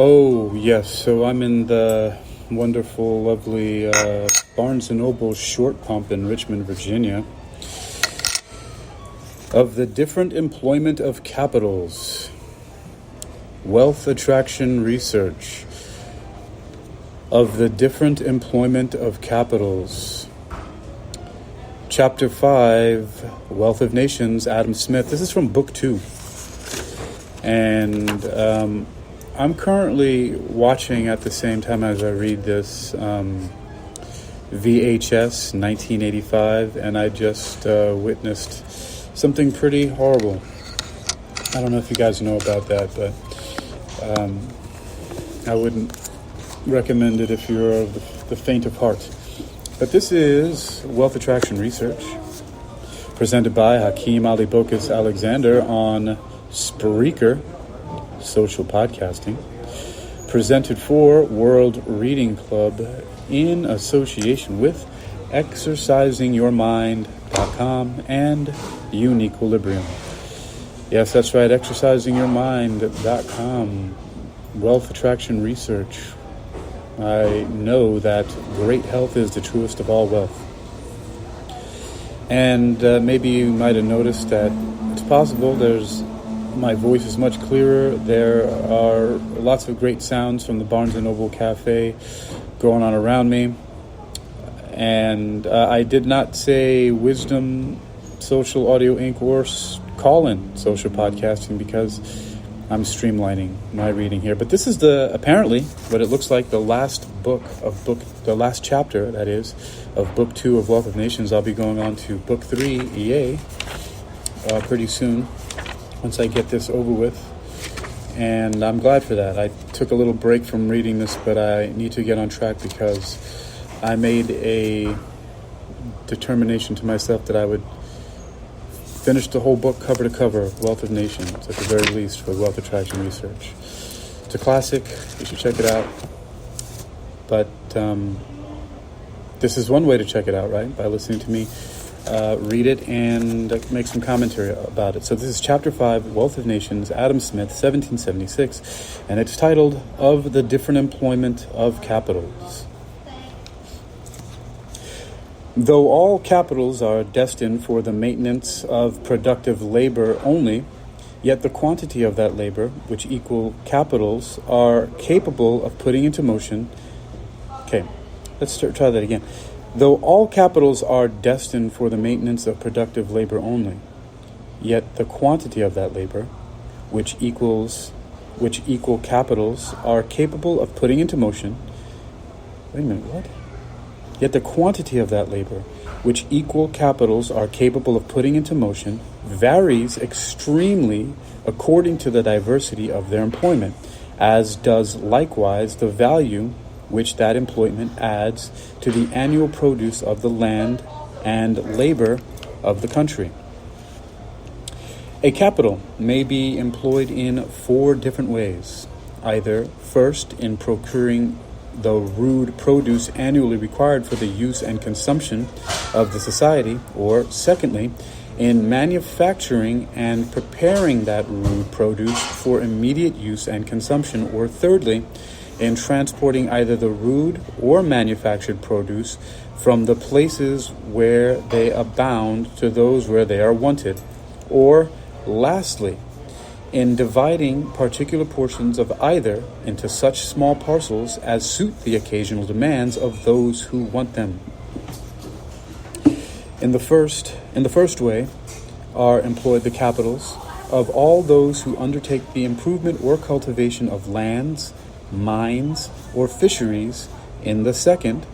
Oh, yes. So I'm in the wonderful, lovely Barnes & Noble short pump in Richmond, Virginia. Of the different employment of capitals. Wealth attraction research. Of the different employment of capitals. Chapter 5, Wealth of Nations, Adam Smith. This is from Book 2. And I'm currently watching at the same time as I read this VHS 1985, and I just witnessed something pretty horrible. I don't know if you guys know about that, but I wouldn't recommend it if you're of the faint of heart. But this is Wealth Attraction Research, presented by Hakeem Ali Bokus Alexander on Spreaker, social podcasting, presented for World Reading Club in association with ExercisingYourMind.com and UniquilibriuM. Yes, that's right, ExercisingYourMind.com. Wealth Attraction Research. I know that great health is the truest of all wealth. And maybe you might have noticed that it's possible my voice is much clearer. There are lots of great sounds from the Barnes & Noble Cafe going on around me. And I did not say Wisdom Social Audio Inc. or Call-In Social Podcasting because I'm streamlining my reading here. But this is apparently what it looks like, the last chapter, that is, of Book 2 of Wealth of Nations. I'll be going on to Book 3, EA, pretty soon, once I get this over with. And I'm glad for that. I took a little break from reading this, but I need to get on track because I made a determination to myself that I would finish the whole book cover to cover, Wealth of Nations, at the very least, for Wealth Attraction Research. It's a classic. You should check it out. But this is one way to check it out, right? By listening to me read it and make some commentary about it. So this is Chapter 5, Wealth of Nations, Adam Smith, 1776, and it's titled, Of the Different Employment of Capitals. Though all capitals are destined for the maintenance of productive labor only, yet the quantity of that labor, which equal capitals, are capable of putting into motion. Okay, let's try that again. Though all capitals are destined for the maintenance of productive labor only, yet the quantity of that labor, which equal capitals, are capable of putting into motion. Wait a minute, what? Yet the quantity of that labor, which equal capitals are capable of putting into motion, varies extremely according to the diversity of their employment, as does likewise the value which that employment adds to the annual produce of the land and labor of the country. A capital may be employed in 4 different ways, either first in procuring the rude produce annually required for the use and consumption of the society, or secondly, in manufacturing and preparing that rude produce for immediate use and consumption, or thirdly, in transporting either the rude or manufactured produce from the places where they abound to those where they are wanted, or lastly, in dividing particular portions of either into such small parcels as suit the occasional demands of those who want them. In the first way are employed the capitals of all those who undertake the improvement or cultivation of lands, mines, or fisheries. In the second,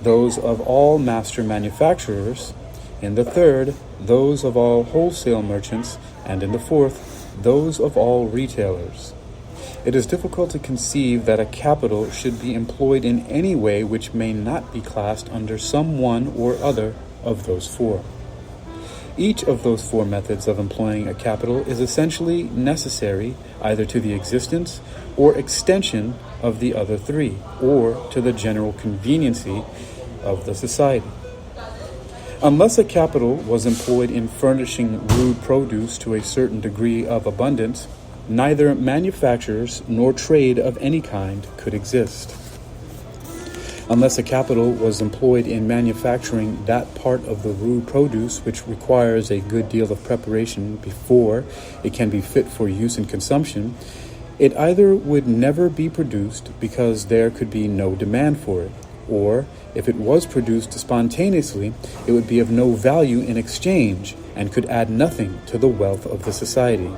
those of all master manufacturers. In the third, those of all wholesale merchants. And in the fourth, those of all retailers. It is difficult to conceive that a capital should be employed in any way which may not be classed under some one or other of those 4. Each of those 4 methods of employing a capital is essentially necessary either to the existence or extension of the other 3, or to the general conveniency of the society. Unless a capital was employed in furnishing rude produce to a certain degree of abundance, neither manufactures nor trade of any kind could exist. Unless a capital was employed in manufacturing that part of the rude produce which requires a good deal of preparation before it can be fit for use and consumption, it either would never be produced because there could be no demand for it, or if it was produced spontaneously, it would be of no value in exchange and could add nothing to the wealth of the society.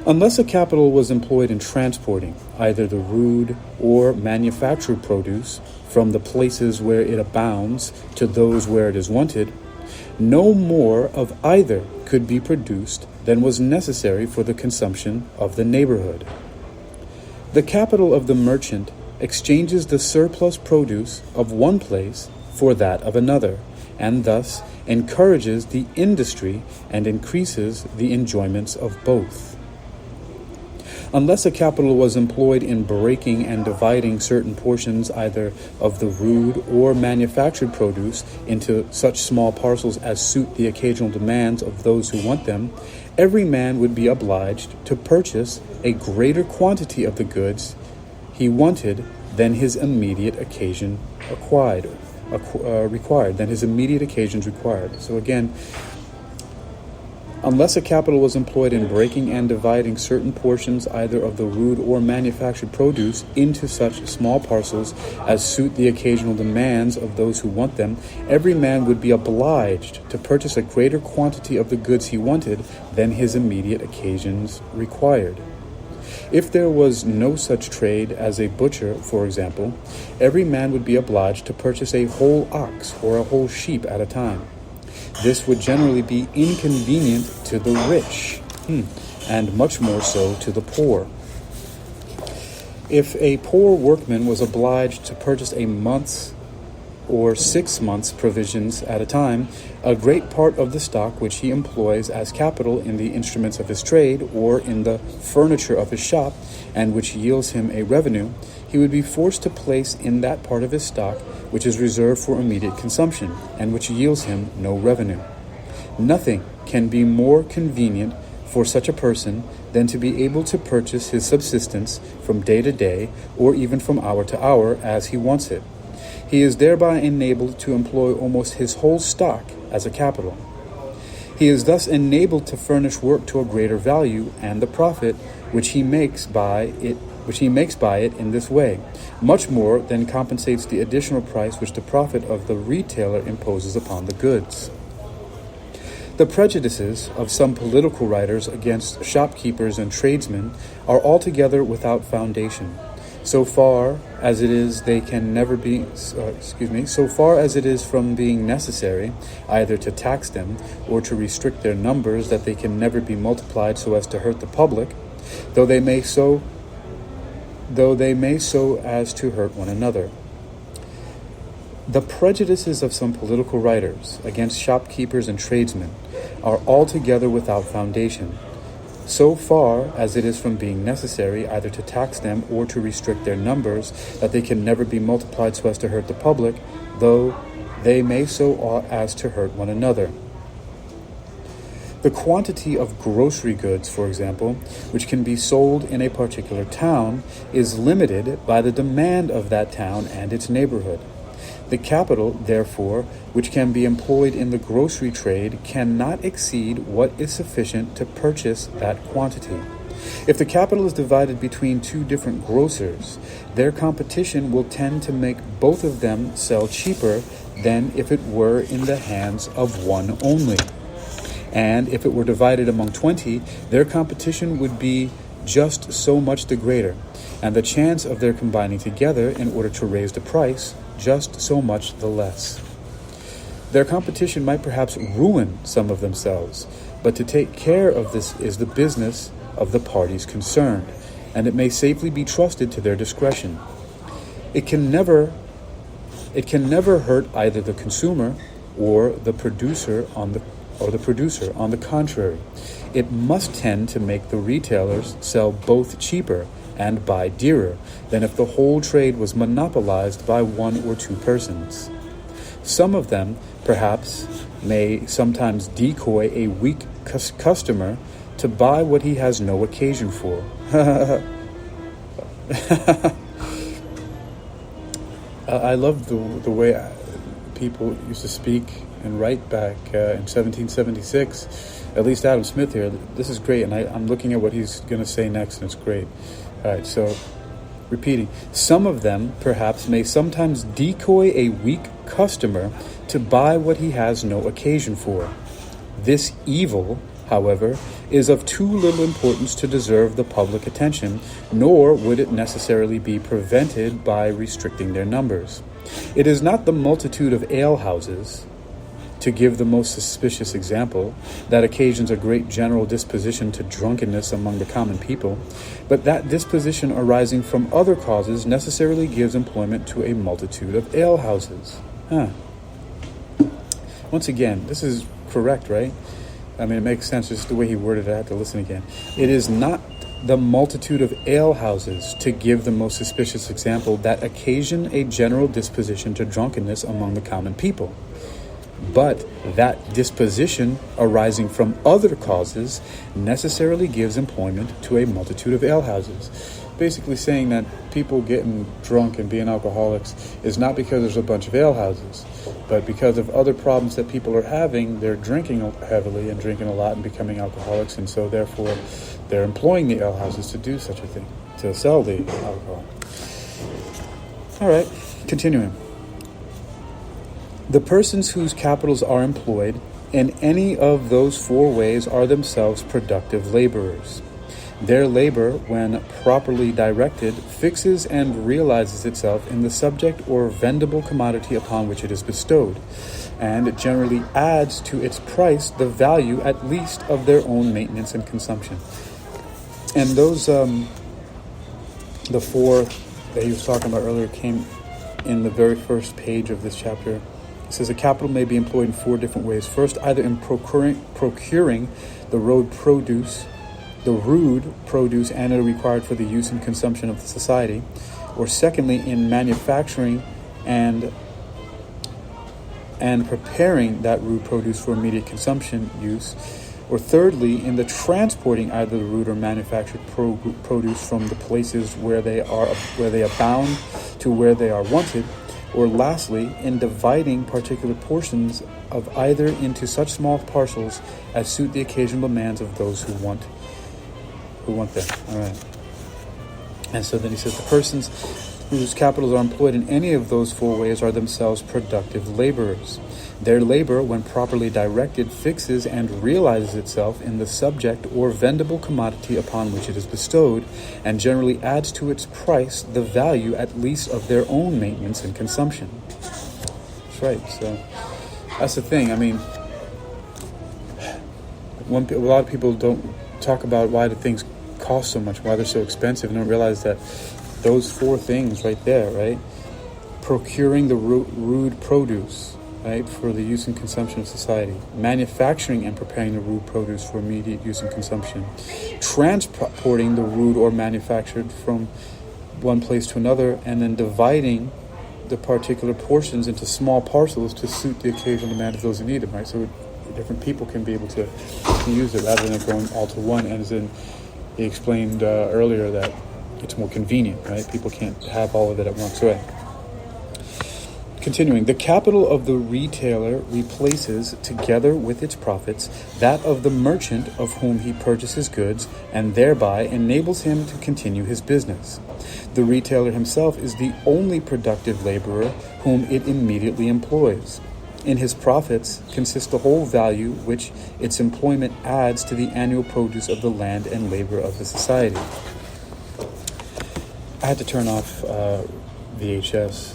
Unless a capital was employed in transporting either the rude or manufactured produce from the places where it abounds to those where it is wanted, no more of either could be produced than was necessary for the consumption of the neighborhood. The capital of the merchant exchanges the surplus produce of one place for that of another, and thus encourages the industry and increases the enjoyments of both. Unless a capital was employed in breaking and dividing certain portions either of the rude or manufactured produce into such small parcels as suit the occasional demands of those who want them, every man would be obliged to purchase a greater quantity of the goods he wanted than his immediate occasion required. So again, unless a capital was employed in breaking and dividing certain portions either of the rude or manufactured produce into such small parcels as suit the occasional demands of those who want them, every man would be obliged to purchase a greater quantity of the goods he wanted than his immediate occasions required. If there was no such trade as a butcher, for example, every man would be obliged to purchase a whole ox or a whole sheep at a time. This would generally be inconvenient to the rich, and much more so to the poor. If a poor workman was obliged to purchase a month's or 6 months' provisions at a time, a great part of the stock which he employs as capital in the instruments of his trade or in the furniture of his shop, and which yields him a revenue, he would be forced to place in that part of his stock which is reserved for immediate consumption, and which yields him no revenue. Nothing can be more convenient for such a person than to be able to purchase his subsistence from day to day, or even from hour to hour, as he wants it. He is thereby enabled to employ almost his whole stock as a capital. He is thus enabled to furnish work to a greater value, and the profit which he makes by it in this way, much more than compensates the additional price which the profit of the retailer imposes upon the goods. The prejudices of some political writers against shopkeepers and tradesmen are altogether without foundation. So far as it is from being necessary either to tax them or to restrict their numbers, that they can never be multiplied so as to hurt the public, though they may so as to hurt one another. The prejudices of some political writers against shopkeepers and tradesmen are altogether without foundation. So far as it is from being necessary either to tax them or to restrict their numbers, that they can never be multiplied so as to hurt the public, though they may so as to hurt one another. The quantity of grocery goods, for example, which can be sold in a particular town, is limited by the demand of that town and its neighborhood. The capital, therefore, which can be employed in the grocery trade cannot exceed what is sufficient to purchase that quantity. If the capital is divided between two different grocers, their competition will tend to make both of them sell cheaper than if it were in the hands of one only. And if it were divided among 20, their competition would be just so much the greater, and the chance of their combining together in order to raise the price just so much the less. Their competition might perhaps ruin some of themselves, but to take care of this is the business of the parties concerned, and it may safely be trusted to their discretion. It can never hurt either the consumer or the producer. On the contrary, it must tend to make the retailers sell both cheaper and buy dearer than if the whole trade was monopolized by one or two persons. Some of them, perhaps, may sometimes decoy a weak customer to buy what he has no occasion for. I love the way people used to speak and write back in 1776. At least Adam Smith here. This is great, and I'm looking at what he's going to say next, and it's great. All right, so repeating. Some of them, perhaps, may sometimes decoy a weak customer to buy what he has no occasion for. This evil, however, is of too little importance to deserve the public attention, nor would it necessarily be prevented by restricting their numbers. It is not the multitude of alehouses, to give the most suspicious example, that occasions a great general disposition to drunkenness among the common people, but that disposition arising from other causes necessarily gives employment to a multitude of alehouses. Once again, this is correct, right? I mean, it makes sense, just the way he worded it. I have to listen again. It is not the multitude of alehouses, to give the most suspicious example, that occasion a general disposition to drunkenness among the common people, but that disposition arising from other causes necessarily gives employment to a multitude of alehouses. Basically saying that people getting drunk and being alcoholics is not because there's a bunch of alehouses, but because of other problems that people are having. They're drinking heavily and drinking a lot and becoming alcoholics, and so therefore they're employing the alehouses to do such a thing, to sell the alcohol. All right, continuing. The persons whose capitals are employed in any of those four ways are themselves productive laborers. Their labor, when properly directed, fixes and realizes itself in the subject or vendible commodity upon which it is bestowed, and it generally adds to its price the value at least of their own maintenance and consumption. And those, the four that he was talking about earlier came in the very first page of this chapter. It says a capital may be employed in four different ways. First, either in procuring the rude produce annually required for the use and consumption of the society, or secondly, in manufacturing and preparing that rude produce for immediate consumption use, or thirdly, in the transporting either the rude or manufactured produce from the places where they abound to where they are wanted, or lastly, in dividing particular portions of either into such small parcels as suit the occasional demands of those who want them. All right. And so then he says the persons whose capitals are employed in any of those four ways are themselves productive laborers. Their labor, when properly directed, fixes and realizes itself in the subject or vendible commodity upon which it is bestowed, and generally adds to its price the value at least of their own maintenance and consumption. That's right. So that's the thing. I mean, a lot of people don't talk about why the things cost so much, why they're so expensive, and don't realize that those four things right there, right? Procuring the rude produce, right, for the use and consumption of society. Manufacturing and preparing the rude produce for immediate use and consumption. Transporting the rude or manufactured from one place to another, and then dividing the particular portions into small parcels to suit the occasional demand of those who need them, right? So different people can be able to use it rather than going all to one. And as in, he explained earlier that it's more convenient, right? People can't have all of it at once. Right. Continuing, the capital of the retailer replaces, together with its profits, that of the merchant of whom he purchases goods, and thereby enables him to continue his business. The retailer himself is the only productive laborer whom it immediately employs. In his profits consists the whole value which its employment adds to the annual produce of the land and labor of the society. I had to turn off VHS,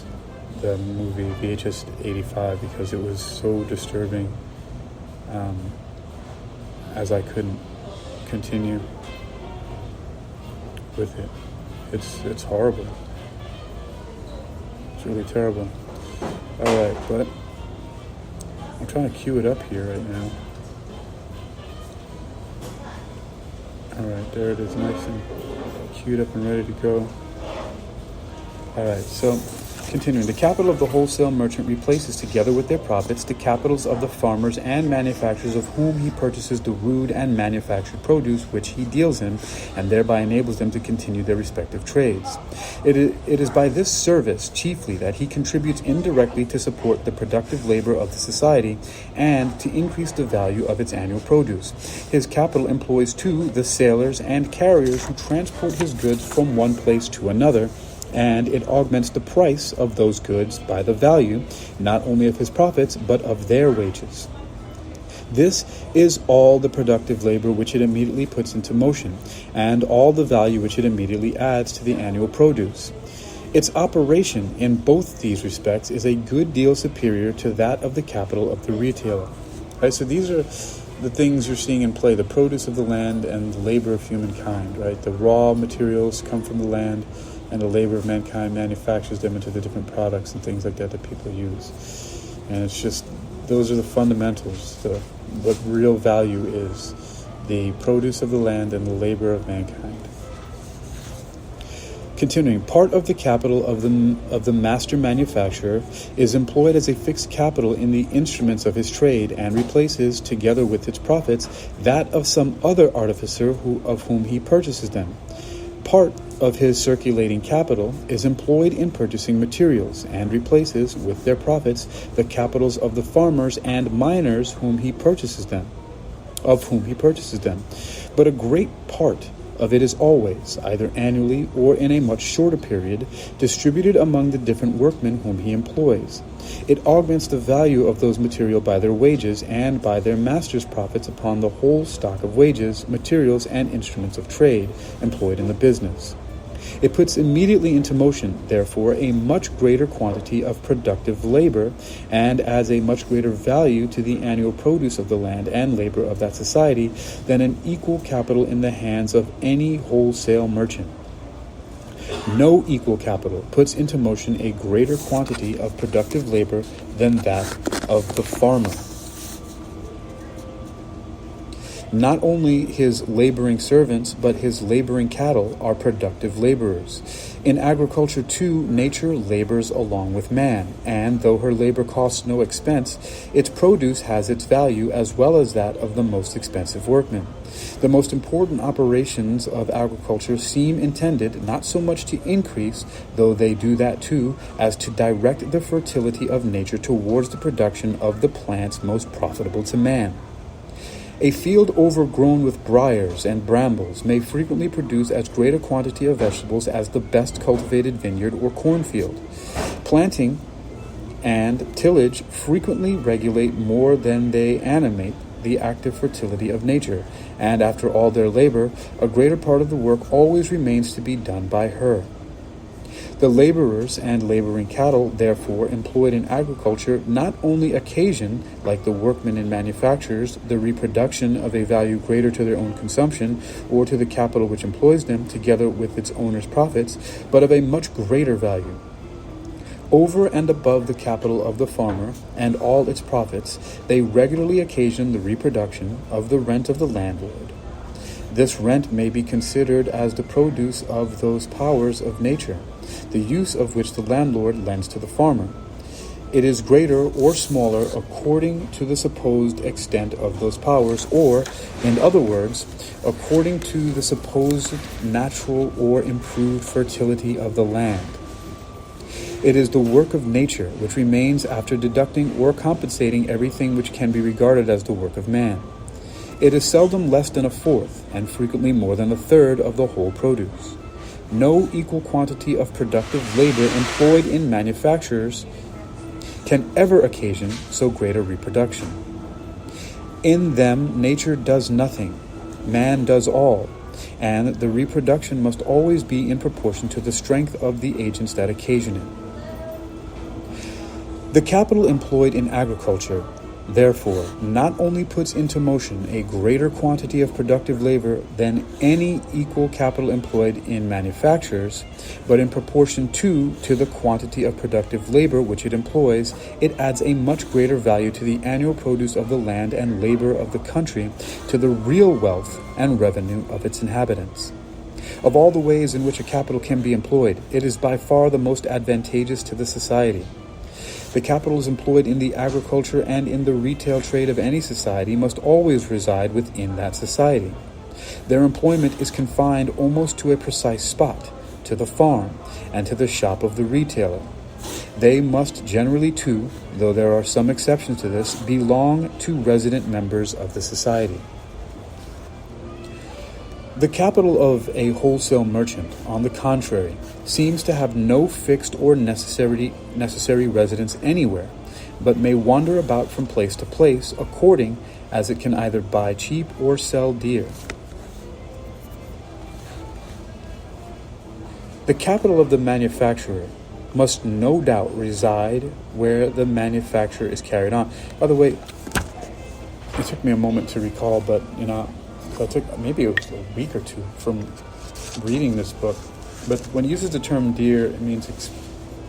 the movie VHS 85, because it was so disturbing, as I couldn't continue with it. It's horrible. It's really terrible. All right, but I'm trying to cue it up here right now. All right, there it is, nice and queued up and ready to go. All right, so Continuing, the capital of the wholesale merchant replaces, together with their profits, the capitals of the farmers and manufacturers of whom he purchases the rude and manufactured produce which he deals in, and thereby enables them to continue their respective trades. It is by this service chiefly that he contributes indirectly to support the productive labor of the society and to increase the value of its annual produce. His capital employs too the sailors and carriers who transport his goods from one place to another, and it augments the price of those goods by the value, not only of his profits, but of their wages. This is all the productive labor which it immediately puts into motion, and all the value which it immediately adds to the annual produce. Its operation in both these respects is a good deal superior to that of the capital of the retailer. Right, so these are the things you're seeing in play: the produce of the land and the labor of humankind. Right, the raw materials come from the land, and the labor of mankind manufactures them into the different products and things like that people use. And it's just, those are the fundamentals. What real value is: the produce of the land and the labor of mankind. Continuing, part of the capital of the master manufacturer is employed as a fixed capital in the instruments of his trade, and replaces, together with its profits, that of some other artificer of whom he purchases them. Part of his circulating capital is employed in purchasing materials, and replaces, with their profits, the capitals of the farmers and miners of whom he purchases them. But a great part of it is always, either annually or in a much shorter period, distributed among the different workmen whom he employs. It augments the value of those materials by their wages, and by their master's profits upon the whole stock of wages, materials, and instruments of trade employed in the business. It puts immediately into motion, therefore, a much greater quantity of productive labor, and adds a much greater value to the annual produce of the land and labor of that society than an equal capital in the hands of any wholesale merchant. No equal capital puts into motion a greater quantity of productive labor than that of the farmer. Not only his laboring servants, but his laboring cattle are productive laborers. In agriculture, too, nature labors along with man, and though her labor costs no expense, its produce has its value as well as that of the most expensive workman. The most important operations of agriculture seem intended not so much to increase, though they do that too, as to direct the fertility of nature towards the production of the plants most profitable to man. A field overgrown with briars and brambles may frequently produce as great a quantity of vegetables as the best cultivated vineyard or cornfield. Planting and tillage frequently regulate more than they animate the active fertility of nature, and after all their labor, a greater part of the work always remains to be done by her. The laborers and laboring cattle, therefore, employed in agriculture not only occasion, like the workmen in manufactures, the reproduction of a value greater to their own consumption or to the capital which employs them, together with its owner's profits, but of a much greater value. Over and above the capital of the farmer and all its profits, they regularly occasion the reproduction of the rent of the landlord. This rent may be considered as the produce of those powers of nature, the use of which the landlord lends to the farmer. It is greater or smaller according to the supposed extent of those powers, or, in other words, according to the supposed natural or improved fertility of the land. It is the work of nature which remains after deducting or compensating everything which can be regarded as the work of man. It is seldom less than a fourth, and frequently more than a third of the whole produce. No equal quantity of productive labor employed in manufactures can ever occasion so great a reproduction. In them nature does nothing, man does all, and the reproduction must always be in proportion to the strength of the agents that occasion it. The capital employed in agriculture, therefore, not only puts into motion a greater quantity of productive labor than any equal capital employed in manufactures, but in proportion to the quantity of productive labor which it employs, it adds a much greater value to the annual produce of the land and labor of the country, to the real wealth and revenue of its inhabitants. Of all the ways in which a capital can be employed, it is by far the most advantageous to the society. The capitals employed in the agriculture and in the retail trade of any society must always reside within that society. Their employment is confined almost to a precise spot, to the farm, and to the shop of the retailer. They must generally too, though there are some exceptions to this, belong to resident members of the society. The capital of a wholesale merchant, on the contrary, seems to have no fixed or necessary residence anywhere, but may wander about from place to place according as it can either buy cheap or sell dear. The capital of the manufacturer must no doubt reside where the manufacture is carried on. By the way, it took me a moment to recall, but it took maybe it was a week or two from reading this book. But when it uses the term dear, it means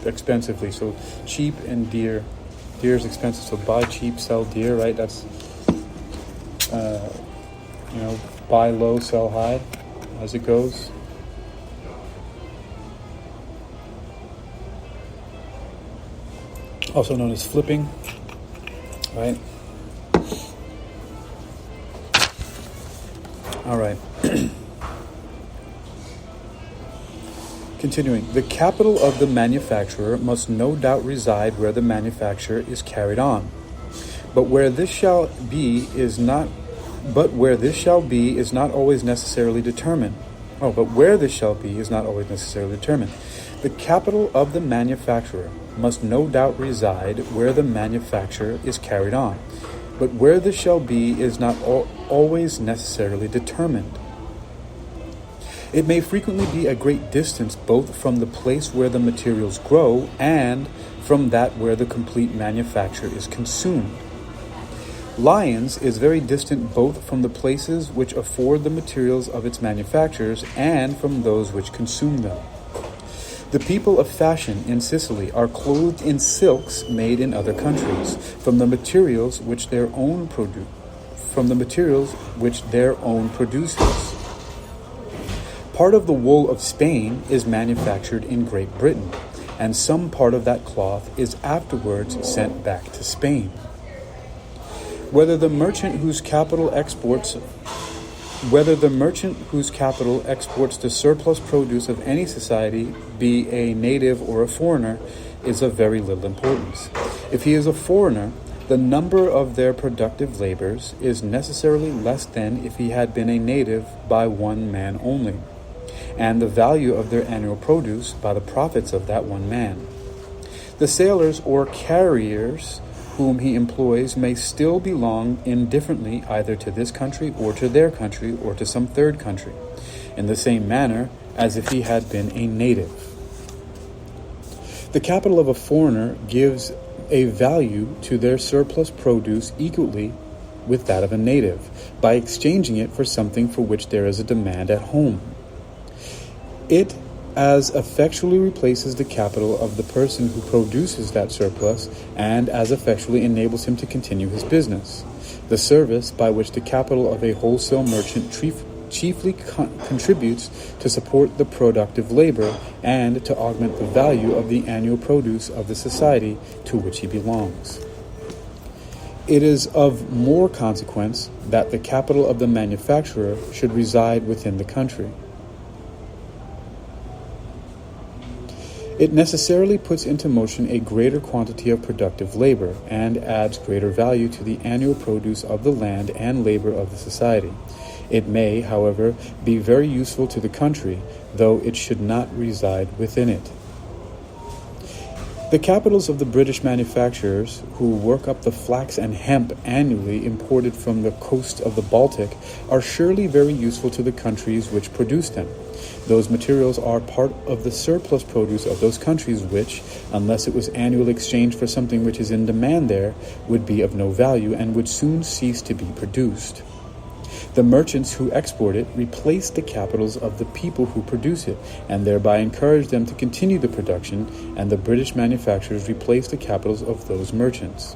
expensively. So cheap and dear. Dear is expensive, so buy cheap, sell dear, right? That's, buy low, sell high, as it goes. Also known as flipping, right? All right. Continuing, the capital of the manufacturer must no doubt reside where the manufacture is carried on. But where this shall be is not always necessarily determined. The capital of the manufacturer must no doubt reside where the manufacture is carried on, but where this shall be is not always necessarily determined. It may frequently be a great distance both from the place where the materials grow and from that where the complete manufacture is consumed. Lyons is very distant both from the places which afford the materials of its manufactures and from those which consume them. The people of fashion in Sicily are clothed in silks made in other countries, from the materials which their own produces. Part of the wool of Spain is manufactured in Great Britain, and some part of that cloth is afterwards sent back to Spain. Whether the merchant whose capital exports the surplus produce of any society be a native or a foreigner is of very little importance. If he is a foreigner, the number of their productive labors is necessarily less than if he had been a native by one man only, and the value of their annual produce by the profits of that one man. The sailors or carriers whom he employs may still belong indifferently either to this country or to their country or to some third country, in the same manner as if he had been a native. The capital of a foreigner gives a value to their surplus produce equally with that of a native, by exchanging it for something for which there is a demand at home. It as effectually replaces the capital of the person who produces that surplus, and as effectually enables him to continue his business. The service by which the capital of a wholesale merchant chiefly contributes to support the productive labor and to augment the value of the annual produce of the society to which he belongs. It is of more consequence that the capital of the manufacturer should reside within the country. It necessarily puts into motion a greater quantity of productive labor and adds greater value to the annual produce of the land and labor of the society. It may, however, be very useful to the country, though it should not reside within it. The capitals of the British manufacturers who work up the flax and hemp annually imported from the coast of the Baltic are surely very useful to the countries which produce them. Those materials are part of the surplus produce of those countries which, unless it was annually exchanged for something which is in demand there, would be of no value and would soon cease to be produced. The merchants who export it replace the capitals of the people who produce it, and thereby encourage them to continue the production, and the British manufacturers replace the capitals of those merchants.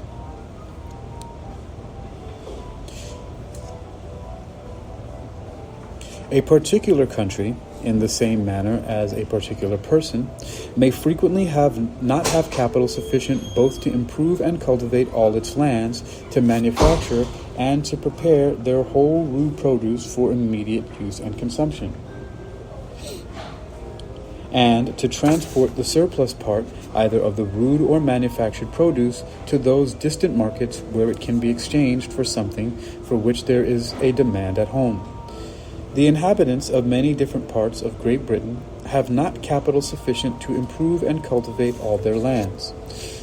A particular country in the same manner as a particular person, may frequently not have capital sufficient both to improve and cultivate all its lands, to manufacture, and to prepare their whole rude produce for immediate use and consumption, and to transport the surplus part, either of the rude or manufactured produce, to those distant markets where it can be exchanged for something for which there is a demand at home. The inhabitants of many different parts of Great Britain have not capital sufficient to improve and cultivate all their lands.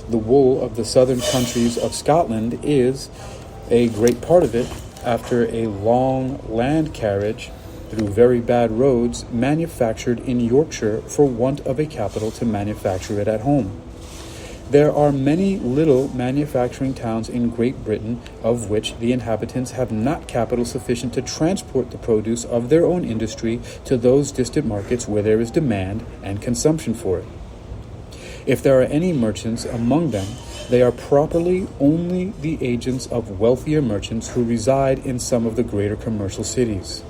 The wool of the southern countries of Scotland is, a great part of it, after a long land carriage through very bad roads, manufactured in Yorkshire for want of a capital to manufacture it at home. There are many little manufacturing towns in Great Britain of which the inhabitants have not capital sufficient to transport the produce of their own industry to those distant markets where there is demand and consumption for it. If there are any merchants among them, they are properly only the agents of wealthier merchants who reside in some of the greater commercial cities.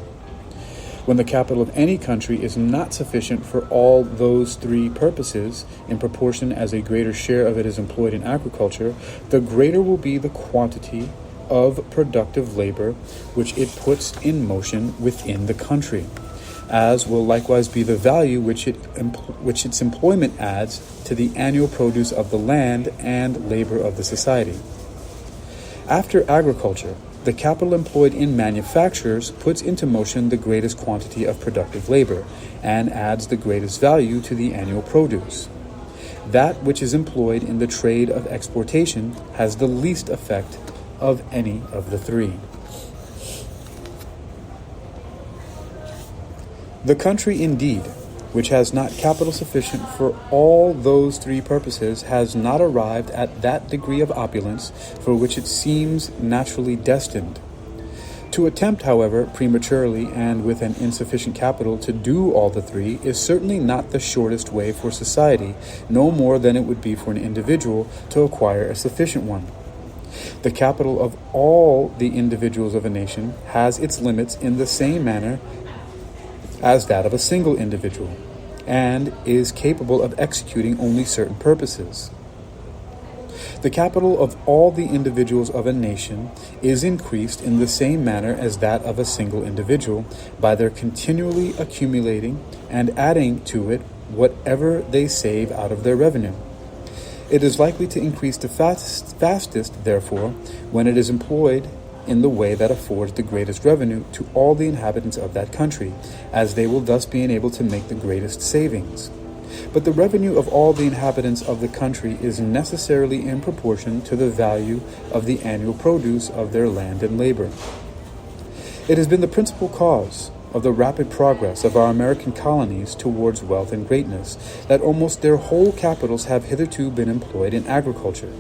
When the capital of any country is not sufficient for all those three purposes, in proportion as a greater share of it is employed in agriculture, the greater will be the quantity of productive labor which it puts in motion within the country, as will likewise be the value which its employment adds to the annual produce of the land and labor of the society. After agriculture, the capital employed in manufactures puts into motion the greatest quantity of productive labor, and adds the greatest value to the annual produce. That which is employed in the trade of exportation has the least effect of any of the three. The country, indeed, which has not capital sufficient for all those three purposes, has not arrived at that degree of opulence for which it seems naturally destined. To attempt, however, prematurely and with an insufficient capital to do all the three is certainly not the shortest way for society, no more than it would be for an individual to acquire a sufficient one. The capital of all the individuals of a nation has its limits in the same manner as that of a single individual, and is capable of executing only certain purposes. The capital of all the individuals of a nation is increased in the same manner as that of a single individual, by their continually accumulating and adding to it whatever they save out of their revenue. It is likely to increase the fastest, therefore, when it is employed in the way that affords the greatest revenue to all the inhabitants of that country, as they will thus be enabled to make the greatest savings. But the revenue of all the inhabitants of the country is necessarily in proportion to the value of the annual produce of their land and labor. It has been the principal cause of the rapid progress of our American colonies towards wealth and greatness that almost their whole capitals have hitherto been employed in agriculture.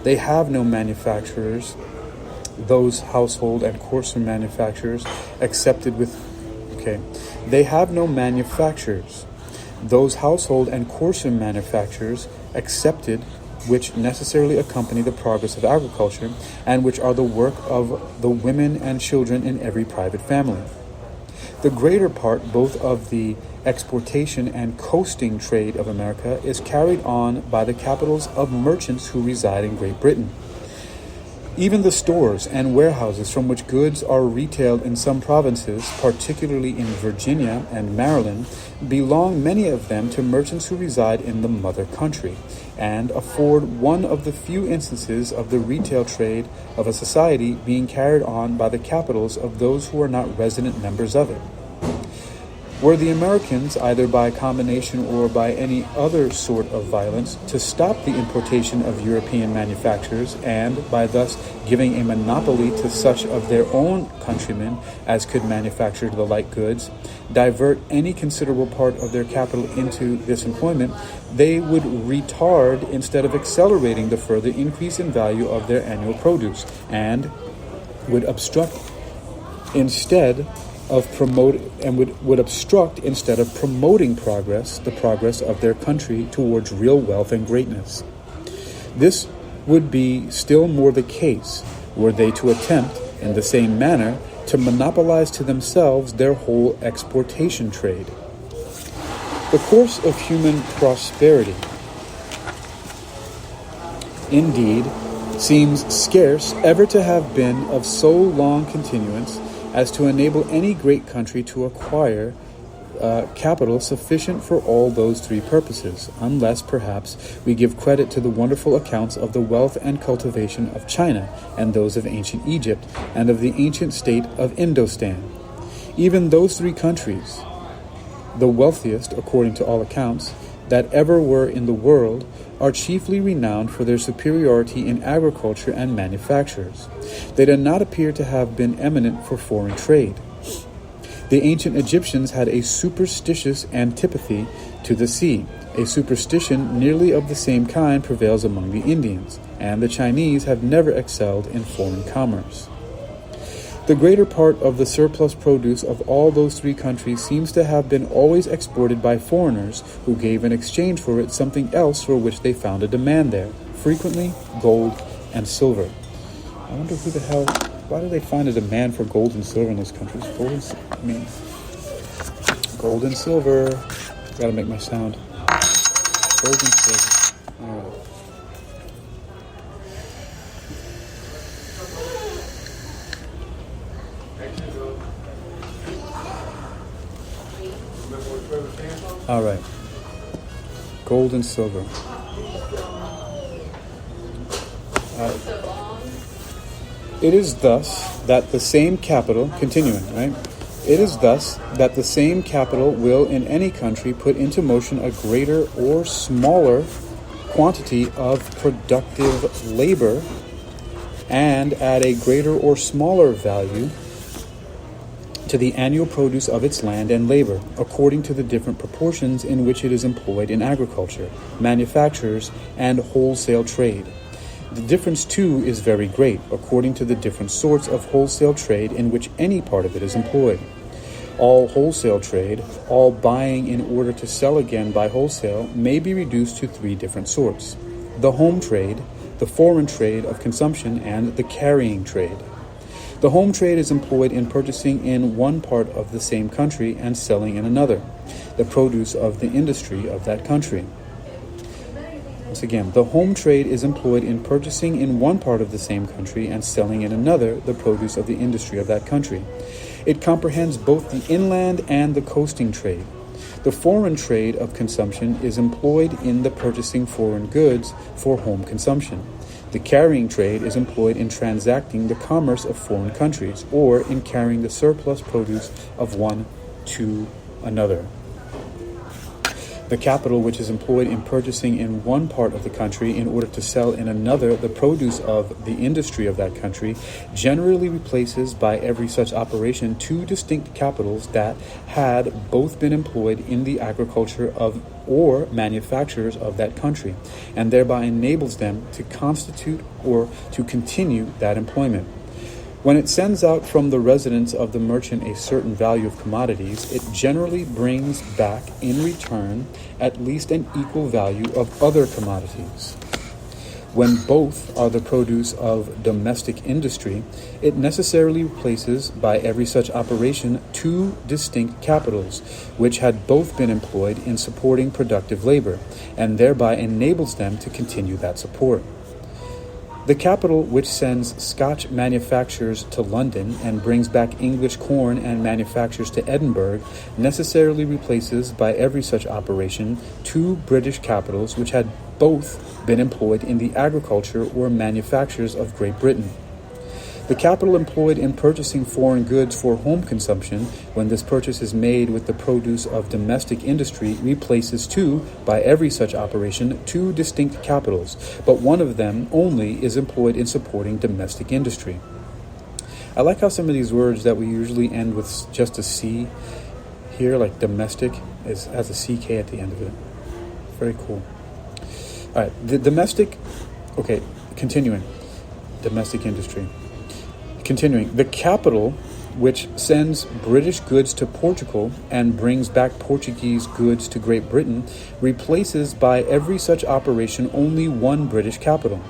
They have no manufacturers, those household and coarser manufacturers They have no manufacturers, those household and coarser manufacturers excepted, which necessarily accompany the progress of agriculture, and which are the work of the women and children in every private family. The greater part both of the exportation and coasting trade of America is carried on by the capitals of merchants who reside in Great Britain. Even the stores and warehouses from which goods are retailed in some provinces, particularly in Virginia and Maryland, belong many of them to merchants who reside in the mother country, and afford one of the few instances of the retail trade of a society being carried on by the capitals of those who are not resident members of it. Were the Americans, either by combination or by any other sort of violence, to stop the importation of European manufactures, and by thus giving a monopoly to such of their own countrymen as could manufacture the like goods, divert any considerable part of their capital into this employment, they would retard instead of accelerating the further increase in value of their annual produce, and would obstruct instead of promoting the progress of their country towards real wealth and greatness. This would be still more the case were they to attempt, in the same manner, to monopolize to themselves their whole exportation trade. The course of human prosperity, indeed, seems scarce ever to have been of so long continuance as to enable any great country to acquire capital sufficient for all those three purposes, unless perhaps we give credit to the wonderful accounts of the wealth and cultivation of China, and those of ancient Egypt, and of the ancient state of Indostan. Even those three countries, the wealthiest, according to all accounts, that ever were in the world, are chiefly renowned for their superiority in agriculture and manufactures. They do not appear to have been eminent for foreign trade. The ancient Egyptians had a superstitious antipathy to the sea. A superstition nearly of the same kind prevails among the Indians, and the Chinese have never excelled in foreign commerce. The greater part of the surplus produce of all those three countries seems to have been always exported by foreigners who gave in exchange for it something else for which they found a demand there, frequently gold and silver. I wonder why do they find a demand for gold and silver in those countries? Gold and silver. Gotta make my sound. Gold and silver. All right. All right. Gold and silver. It is thus that the same capital, continuing, right? It is thus that the same capital will in any country put into motion a greater or smaller quantity of productive labor and add a greater or smaller value to the annual produce of its land and labor, according to the different proportions in which it is employed in agriculture, manufactures, and wholesale trade. The difference, too, is very great, according to the different sorts of wholesale trade in which any part of it is employed. All wholesale trade, all buying in order to sell again by wholesale, may be reduced to three different sorts: the home trade, the foreign trade of consumption, and the carrying trade. The home trade is employed in purchasing in one part of the same country and selling in another, the produce of the industry of that country. Once again, the home trade is employed in purchasing in one part of the same country and selling in another the produce of the industry of that country. It comprehends both the inland and the coasting trade. The foreign trade of consumption is employed in the purchasing foreign goods for home consumption. The carrying trade is employed in transacting the commerce of foreign countries, or in carrying the surplus produce of one to another. The capital which is employed in purchasing in one part of the country in order to sell in another the produce of the industry of that country generally replaces by every such operation two distinct capitals that had both been employed in the agriculture of or manufactures of that country, and thereby enables them to constitute or to continue that employment. When it sends out from the residence of the merchant a certain value of commodities, it generally brings back in return at least an equal value of other commodities. When both are the produce of domestic industry, it necessarily replaces by every such operation two distinct capitals, which had both been employed in supporting productive labor, and thereby enables them to continue that support. The capital which sends Scotch manufactures to London and brings back English corn and manufactures to Edinburgh necessarily replaces by every such operation two British capitals which had both been employed in the agriculture or manufactures of Great Britain. The capital employed in purchasing foreign goods for home consumption, when this purchase is made with the produce of domestic industry, replaces two, by every such operation, two distinct capitals, but one of them only is employed in supporting domestic industry. I like how some of these words that we usually end with just a C here, like domestic, has a CK at the end of it. Very cool. All right, the domestic, okay, continuing, domestic industry. Continuing, the capital which sends British goods to Portugal and brings back Portuguese goods to Great Britain replaces by every such operation only one British capital.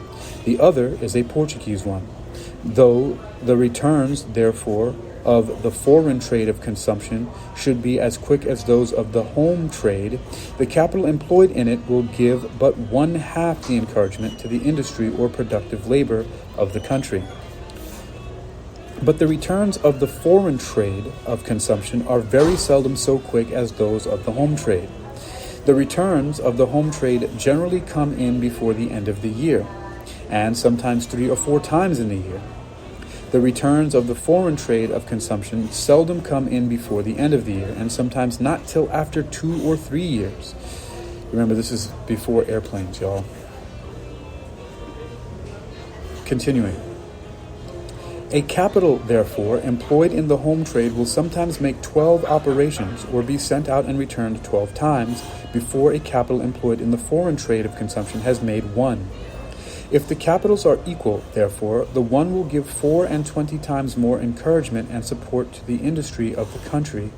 The other is a Portuguese one. Though the returns, therefore, of the foreign trade of consumption should be as quick as those of the home trade, the capital employed in it will give but one half the encouragement to the industry or productive labor of the country. But the returns of the foreign trade of consumption are very seldom so quick as those of the home trade. The returns of the home trade generally come in before the end of the year, and sometimes 3 or 4 times in the year. The returns of the foreign trade of consumption seldom come in before the end of the year, and sometimes not till after 2 or 3 years. Remember, this is before airplanes, y'all. Continuing. A capital, therefore, employed in the home trade will sometimes make 12 operations or be sent out and returned 12 times before a capital employed in the foreign trade of consumption has made 1. If the capitals are equal, therefore, the one will give 4 and 20 times more encouragement and support to the industry of the country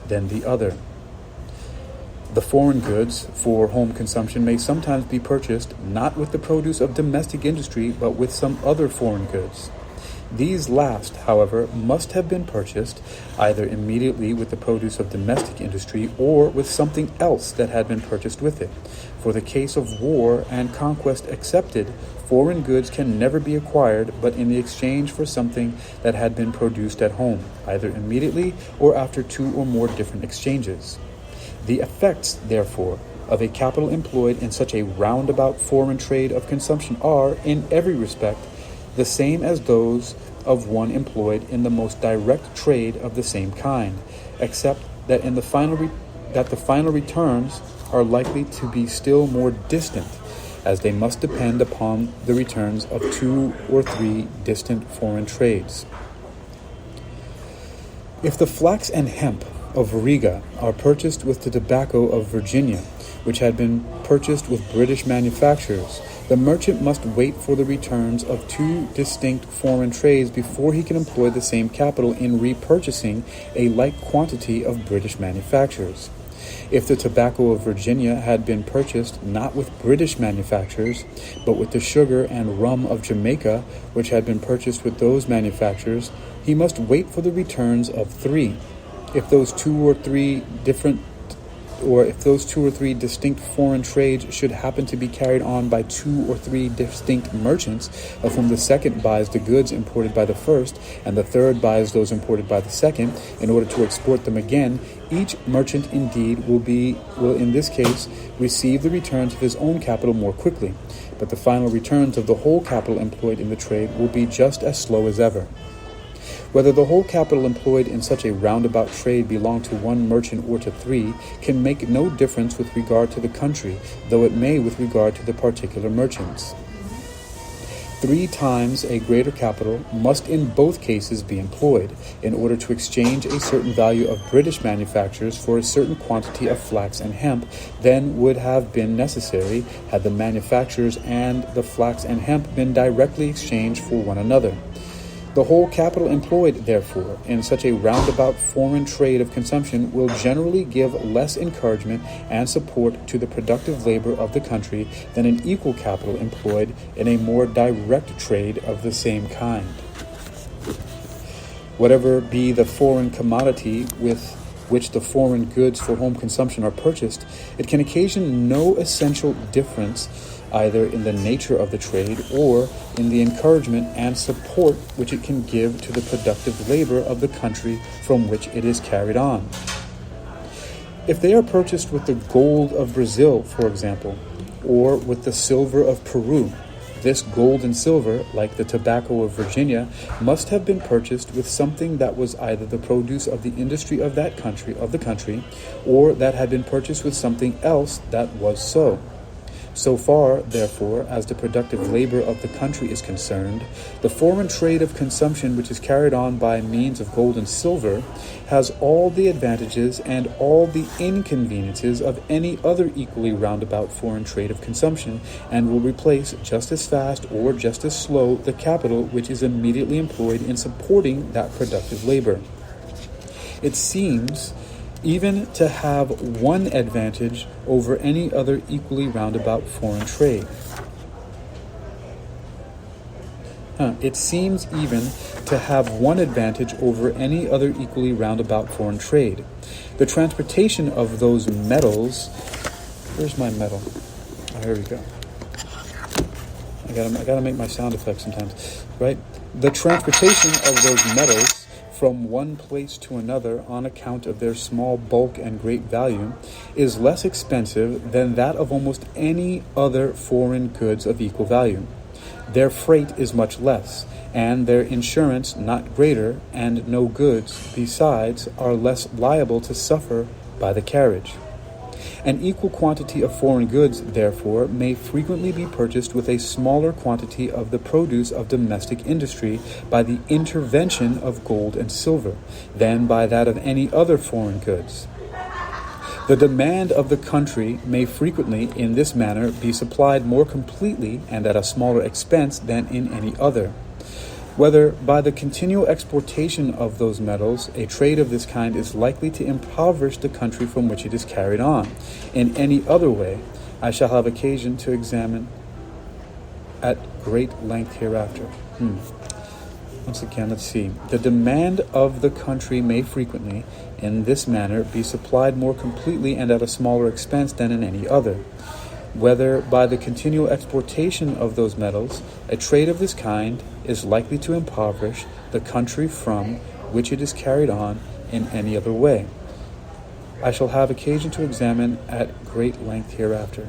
than the other. The foreign goods for home consumption may sometimes be purchased not with the produce of domestic industry, but with some other foreign goods. These last, however, must have been purchased either immediately with the produce of domestic industry or with something else that had been purchased with it. For the case of war and conquest excepted, foreign goods can never be acquired but in the exchange for something that had been produced at home, either immediately or after 2 or more different exchanges. The effects, therefore, of a capital employed in such a roundabout foreign trade of consumption are, in every respect, the same as those of one employed in the most direct trade of the same kind, except that the final returns are likely to be still more distant, as they must depend upon the returns of 2 or 3 distant foreign trades. If the flax and hemp of Riga are purchased with the tobacco of Virginia, which had been purchased with British manufacturers, the merchant must wait for the returns of 2 distinct foreign trades before he can employ the same capital in repurchasing a like quantity of British manufactures. If the tobacco of Virginia had been purchased not with British manufacturers, but with the sugar and rum of Jamaica, which had been purchased with those manufacturers, he must wait for the returns of 3. If those two or three distinct foreign trades should happen to be carried on by 2 or 3 distinct merchants, of whom the second buys the goods imported by the first, and the third buys those imported by the second, in order to export them again, each merchant indeed will in this case receive the returns of his own capital more quickly, but the final returns of the whole capital employed in the trade will be just as slow as ever. Whether the whole capital employed in such a roundabout trade belong to one merchant or to 3 can make no difference with regard to the country, though it may with regard to the particular merchants. 3 times a greater capital must in both cases be employed in order to exchange a certain value of British manufactures for a certain quantity of flax and hemp than would have been necessary had the manufactures and the flax and hemp been directly exchanged for one another. The whole capital employed, therefore, in such a roundabout foreign trade of consumption will generally give less encouragement and support to the productive labor of the country than an equal capital employed in a more direct trade of the same kind. Whatever be the foreign commodity with which the foreign goods for home consumption are purchased, it can occasion no essential difference either in the nature of the trade or in the encouragement and support which it can give to the productive labor of the country from which it is carried on. If they are purchased with the gold of Brazil, for example, or with the silver of Peru, this gold and silver, like the tobacco of Virginia, must have been purchased with something that was either the produce of the industry of the country, or that had been purchased with something else that was so. So far, therefore, as the productive labor of the country is concerned, the foreign trade of consumption which is carried on by means of gold and silver has all the advantages and all the inconveniences of any other equally roundabout foreign trade of consumption, and will replace just as fast or just as slow the capital which is immediately employed in supporting that productive labor. It seems even to have one advantage over any other equally roundabout foreign trade. It seems even to have one advantage over any other equally roundabout foreign trade. The transportation of those metals. Where's my metal? Oh, here we go. I gotta make my sound effects sometimes, right? The transportation of those metals from one place to another on account of their small bulk and great value is less expensive than that of almost any other foreign goods of equal value. Their freight is much less, and their insurance not greater, and no goods, besides, are less liable to suffer by the carriage. An equal quantity of foreign goods, therefore, may frequently be purchased with a smaller quantity of the produce of domestic industry by the intervention of gold and silver than by that of any other foreign goods. The demand of the country may frequently, in this manner, be supplied more completely and at a smaller expense than in any other. Whether by the continual exportation of those metals, a trade of this kind is likely to impoverish the country from which it is carried on. In any other way, I shall have occasion to examine at great length hereafter. Once again, let's see. The demand of the country may frequently, in this manner, be supplied more completely and at a smaller expense than in any other. Whether by the continual exportation of those metals, a trade of this kind is likely to impoverish the country from which it is carried on in any other way. I shall have occasion to examine at great length hereafter.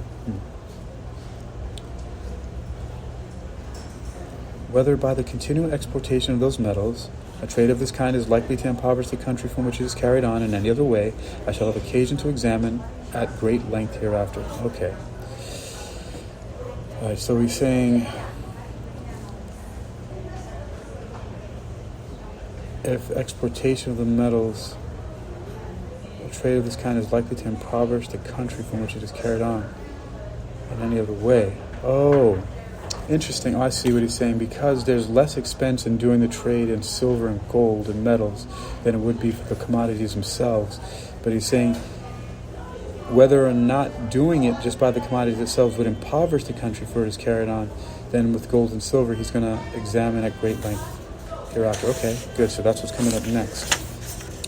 Whether by the continual exportation of those metals, a trade of this kind is likely to impoverish the country from which it is carried on in any other way, I shall have occasion to examine at great length hereafter. Okay. All right, so he's saying if exportation of the metals, a trade of this kind is likely to impoverish the country from which it is carried on in any other way. Oh, interesting. Oh, I see what he's saying. Because there's less expense in doing the trade in silver and gold and metals than it would be for the commodities themselves. But he's saying whether or not doing it just by the commodities themselves would impoverish the country for it is carried on, then with gold and silver, he's going to examine at great length hereafter. Okay, good. So that's what's coming up next.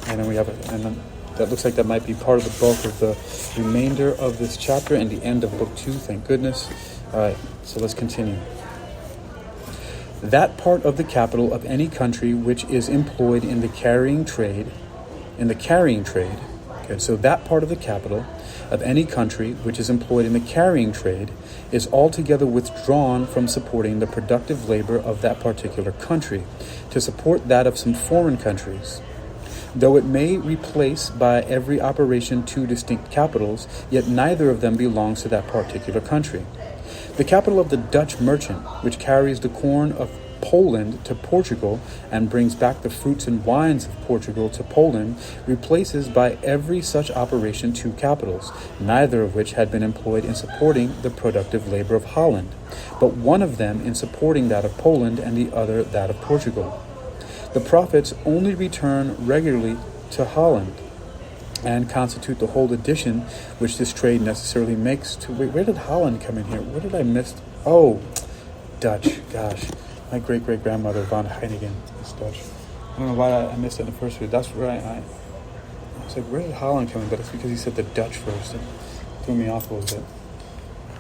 And then we have and then that looks like that might be part of the bulk of the remainder of this chapter and the end of book 2. Thank goodness. All right, so let's continue. That part of the capital of any country which is employed in the carrying trade, okay, so that part of the capital of any country which is employed in the carrying trade is altogether withdrawn from supporting the productive labor of that particular country to support that of some foreign countries. Though it may replace by every operation 2 distinct capitals, yet neither of them belongs to that particular country. The capital of the Dutch merchant, which carries the corn of Poland to Portugal and brings back the fruits and wines of Portugal to Poland, replaces by every such operation 2 capitals, neither of which had been employed in supporting the productive labor of Holland, but one of them in supporting that of Poland and the other that of Portugal. The profits only return regularly to Holland and constitute the whole addition which this trade necessarily makes to... Wait, where did Holland come in here? What did I miss? Oh, Dutch. Gosh. My great-great-grandmother, von Heineken, is Dutch. I don't know why I missed it in the first video. That's where I was like, where did Holland come in? But it's because he said the Dutch first. It threw me off a little bit.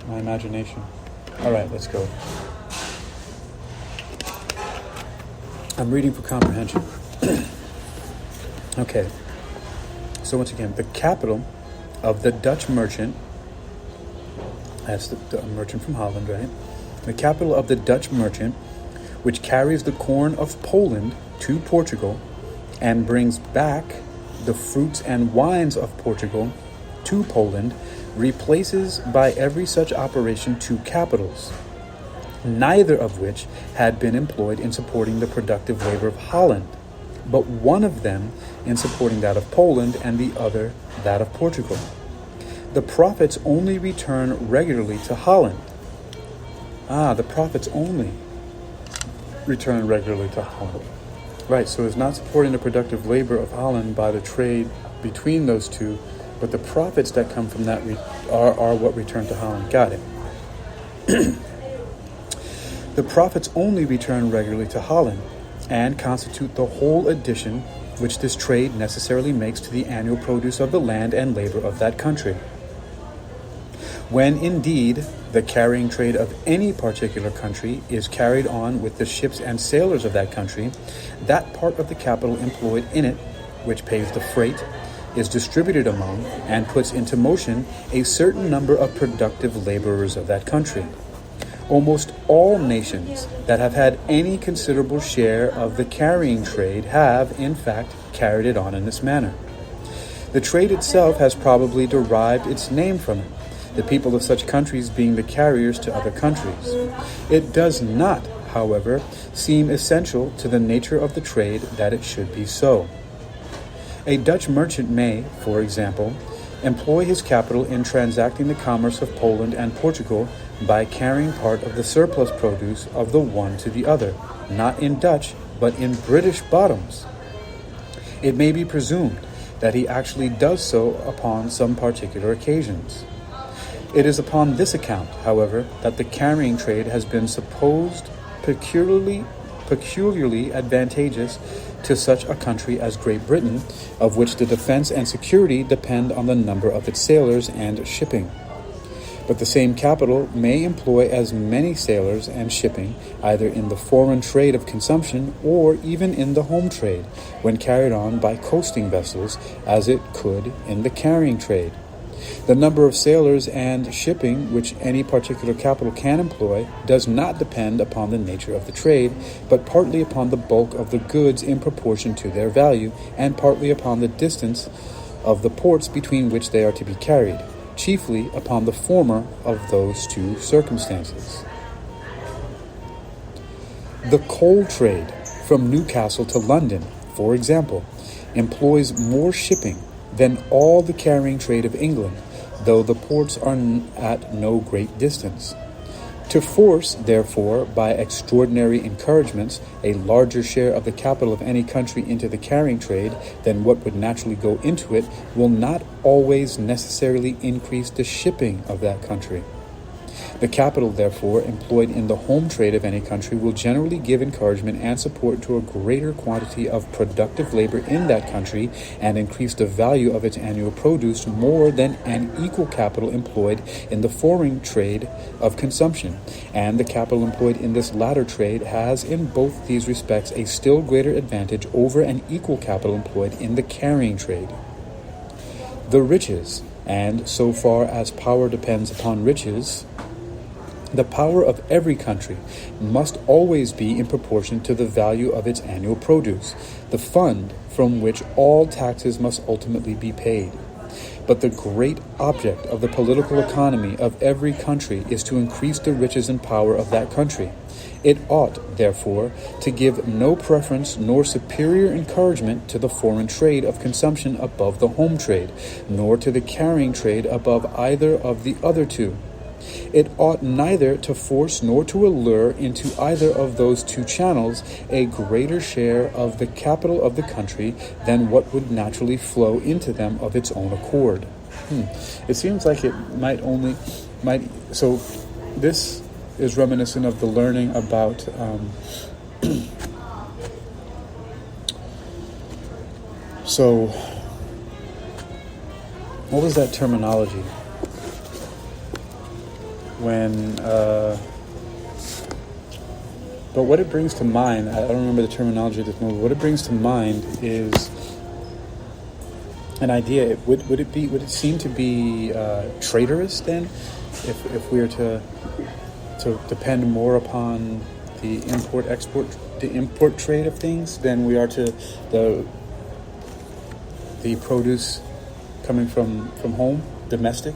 My imagination. All right, let's go. I'm reading for comprehension. Okay. So once again, the capital of the Dutch merchant, that's the merchant from Holland, right? The capital of the Dutch merchant, which carries the corn of Poland to Portugal and brings back the fruits and wines of Portugal to Poland, replaces by every such operation 2 capitals, neither of which had been employed in supporting the productive labor of Holland, but one of them in supporting that of Poland and the other that of Portugal. The profits only return regularly to Holland. The profits only return regularly to Holland. Right, so it's not supporting the productive labor of Holland by the trade between those 2, but the profits that come from that are what return to Holland. Got it. The profits only return regularly to Holland and constitute the whole addition which this trade necessarily makes to the annual produce of the land and labor of that country. When indeed the carrying trade of any particular country is carried on with the ships and sailors of that country, that part of the capital employed in it, which pays the freight, is distributed among and puts into motion a certain number of productive laborers of that country. Almost all nations that have had any considerable share of the carrying trade have, in fact, carried it on in this manner. The trade itself has probably derived its name from it, the people of such countries being the carriers to other countries. It does not, however, seem essential to the nature of the trade that it should be so. A Dutch merchant may, for example, employ his capital in transacting the commerce of Poland and Portugal by carrying part of the surplus produce of the one to the other, not in Dutch, but in British bottoms. It may be presumed that he actually does so upon some particular occasions. It is upon this account, however, that the carrying trade has been supposed peculiarly advantageous to such a country as Great Britain, of which the defense and security depend on the number of its sailors and shipping. But the same capital may employ as many sailors and shipping, either in the foreign trade of consumption or even in the home trade, when carried on by coasting vessels, as it could in the carrying trade. The number of sailors and shipping which any particular capital can employ does not depend upon the nature of the trade, but partly upon the bulk of the goods in proportion to their value, and partly upon the distance of the ports between which they are to be carried, chiefly upon the former of those two circumstances. The coal trade from Newcastle to London, for example, employs more shipping than all the carrying trade of England, though the ports are at no great distance. To force, therefore, by extraordinary encouragements, a larger share of the capital of any country into the carrying trade than what would naturally go into it will not always necessarily increase the shipping of that country. The capital, therefore, employed in the home trade of any country will generally give encouragement and support to a greater quantity of productive labor in that country and increase the value of its annual produce more than an equal capital employed in the foreign trade of consumption. And the capital employed in this latter trade has in both these respects a still greater advantage over an equal capital employed in the carrying trade. The riches, and so far as power depends upon riches, the power of every country must always be in proportion to the value of its annual produce, the fund from which all taxes must ultimately be paid. But the great object of the political economy of every country is to increase the riches and power of that country. It ought, therefore, to give no preference nor superior encouragement to the foreign trade of consumption above the home trade, nor to the carrying trade above either of the other two. It ought neither to force nor to allure into either of those two channels a greater share of the capital of the country than what would naturally flow into them of its own accord. It seems like it so this is reminiscent of the learning about so what was that terminology? But what it brings to mind, I don't remember the terminology at this moment. What it brings to mind is an idea. Would it seem to be traitorous then, if we were to depend more upon the import trade of things than we are to the produce coming from home, domestic?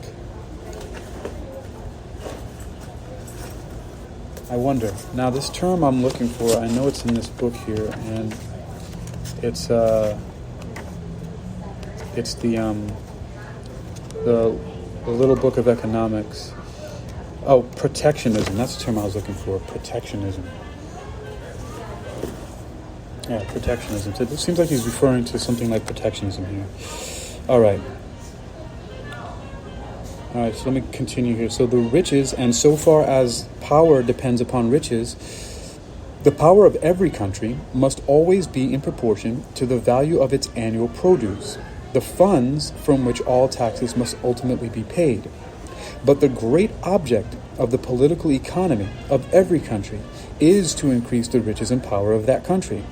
I wonder. Now, this term I'm looking for, I know it's in this book here, and it's the little book of economics. Oh, protectionism. That's the term I was looking for. Protectionism. Yeah, protectionism. So it seems like he's referring to something like protectionism here. All right. All right, so let me continue here. So the riches, and so far as power depends upon riches, the power of every country must always be in proportion to the value of its annual produce, the funds from which all taxes must ultimately be paid. But the great object of the political economy of every country is to increase the riches and power of that country.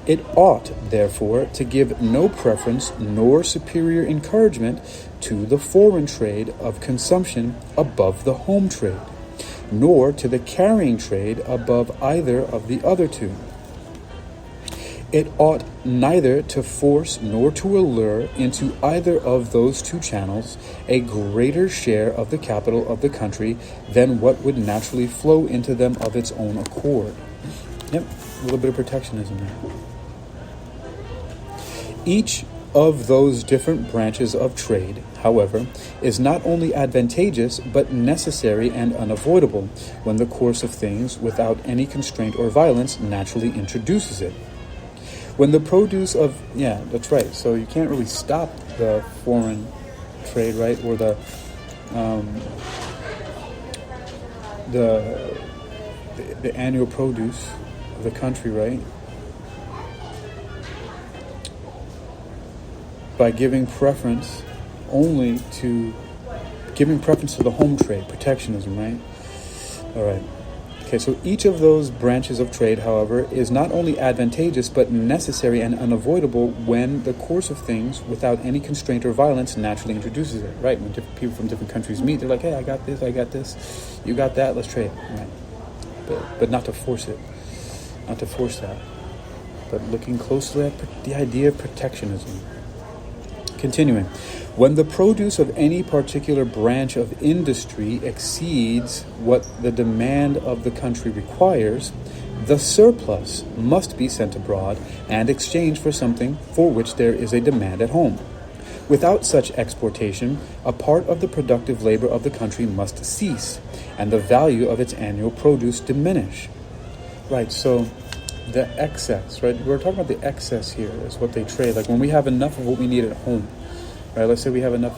It ought, therefore, to give no preference nor superior encouragement to the foreign trade of consumption above the home trade, nor to the carrying trade above either of the other two. It ought neither to force nor to allure into either of those two channels a greater share of the capital of the country than what would naturally flow into them of its own accord. Yep, a little bit of protectionism there. Each of those different branches of trade, however, is not only advantageous but necessary and unavoidable when the course of things, without any constraint or violence, naturally introduces it. When the produce of, yeah, that's right. So you can't really stop the foreign trade, right? Or the annual produce of the country, right? By giving preference to the home trade, protectionism, right? All right. Okay, so each of those branches of trade, however, is not only advantageous but necessary and unavoidable when the course of things, without any constraint or violence, naturally introduces it, right? When different people from different countries meet, they're like, hey, I got this, you got that, let's trade, right? But not to force it, not to force that, but looking closely at the idea of protectionism. Continuing, when the produce of any particular branch of industry exceeds what the demand of the country requires, the surplus must be sent abroad and exchanged for something for which there is a demand at home. Without such exportation, a part of the productive labor of the country must cease, and the value of its annual produce diminish. Right, so the excess, right? We're talking about the excess here is what they trade. Like when we have enough of what we need at home, right? Let's say we have enough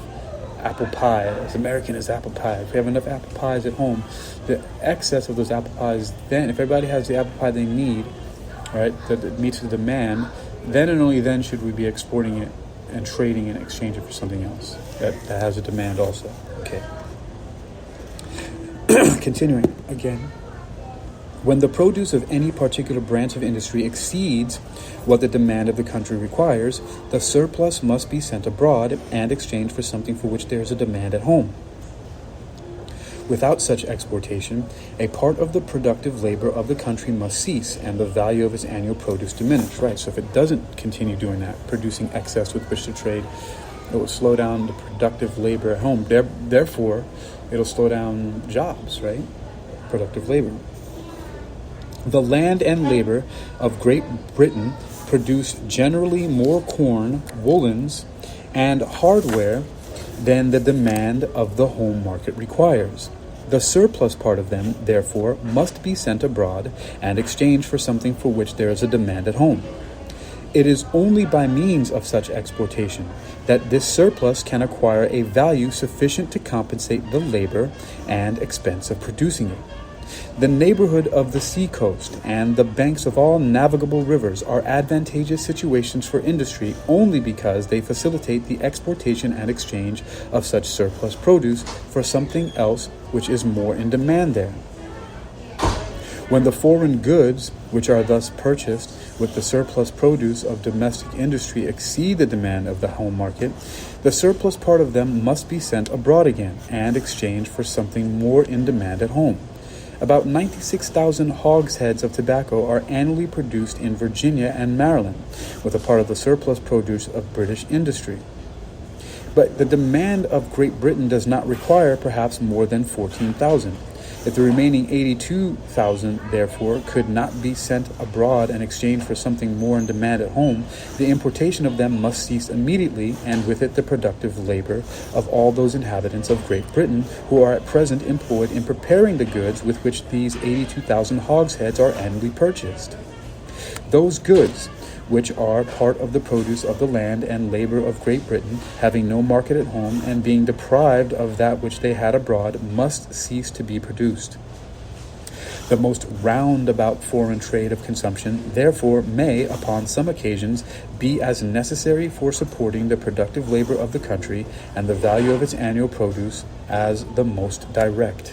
apple pie, as American as apple pie. If we have enough apple pies at home, the excess of those apple pies, then if everybody has the apple pie they need, right, that meets the demand, then and only then should we be exporting it and trading and exchanging for something else that has a demand also. Okay. Continuing again. When the produce of any particular branch of industry exceeds what the demand of the country requires, the surplus must be sent abroad and exchanged for something for which there is a demand at home. Without such exportation, a part of the productive labor of the country must cease, and the value of its annual produce diminish. Right, so if it doesn't continue doing that, producing excess with which to trade, it will slow down the productive labor at home. Therefore, it'll slow down jobs, right? Productive labor. The land and labor of Great Britain produce generally more corn, woolens, and hardware than the demand of the home market requires. The surplus part of them, therefore, must be sent abroad and exchanged for something for which there is a demand at home. It is only by means of such exportation that this surplus can acquire a value sufficient to compensate the labor and expense of producing it. The neighborhood of the seacoast and the banks of all navigable rivers are advantageous situations for industry only because they facilitate the exportation and exchange of such surplus produce for something else which is more in demand there. When the foreign goods, which are thus purchased with the surplus produce of domestic industry, exceed the demand of the home market, the surplus part of them must be sent abroad again and exchanged for something more in demand at home. About 96,000 hogsheads of tobacco are annually produced in Virginia and Maryland, with a part of the surplus produce of British industry. But the demand of Great Britain does not require perhaps more than 14,000. If the remaining 82,000, therefore, could not be sent abroad and exchanged for something more in demand at home, the importation of them must cease immediately, and with it the productive labor of all those inhabitants of Great Britain who are at present employed in preparing the goods with which these 82,000 hogsheads are annually purchased. Those goods, which are part of the produce of the land and labor of Great Britain, having no market at home and being deprived of that which they had abroad, must cease to be produced. The most roundabout foreign trade of consumption, therefore, may, upon some occasions, be as necessary for supporting the productive labor of the country and the value of its annual produce as the most direct.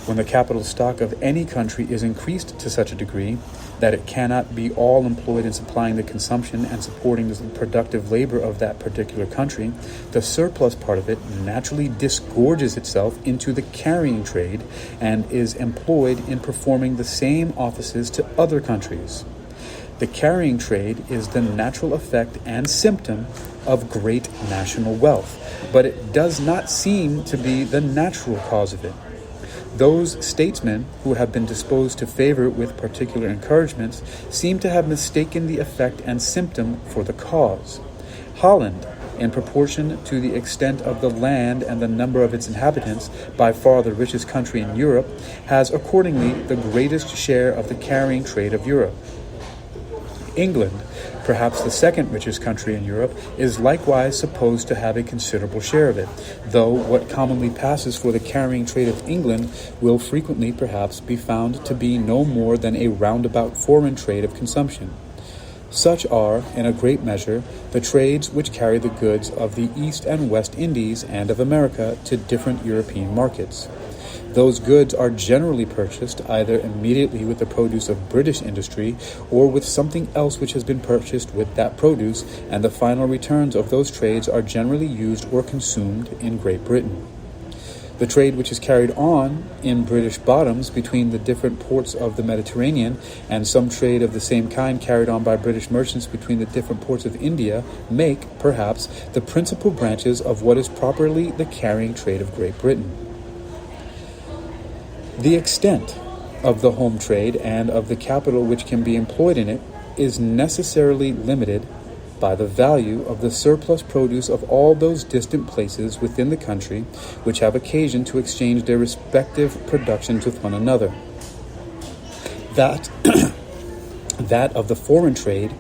When the capital stock of any country is increased to such a degree that it cannot be all employed in supplying the consumption and supporting the productive labor of that particular country, the surplus part of it naturally disgorges itself into the carrying trade and is employed in performing the same offices to other countries. The carrying trade is the natural effect and symptom of great national wealth, but it does not seem to be the natural cause of it. Those statesmen who have been disposed to favor it with particular encouragements seem to have mistaken the effect and symptom for the cause. Holland, in proportion to the extent of the land and the number of its inhabitants, by far the richest country in Europe, has accordingly the greatest share of the carrying trade of Europe. England, perhaps the second richest country in Europe, is likewise supposed to have a considerable share of it, though what commonly passes for the carrying trade of England will frequently perhaps be found to be no more than a roundabout foreign trade of consumption. Such are, in a great measure, the trades which carry the goods of the East and West Indies and of America to different European markets. Those goods are generally purchased either immediately with the produce of British industry or with something else which has been purchased with that produce, and the final returns of those trades are generally used or consumed in Great Britain. The trade which is carried on in British bottoms between the different ports of the Mediterranean, and some trade of the same kind carried on by British merchants between the different ports of India, make, perhaps, the principal branches of what is properly the carrying trade of Great Britain. The extent of the home trade and of the capital which can be employed in it is necessarily limited by the value of the surplus produce of all those distant places within the country which have occasion to exchange their respective productions with one another. That of the foreign trade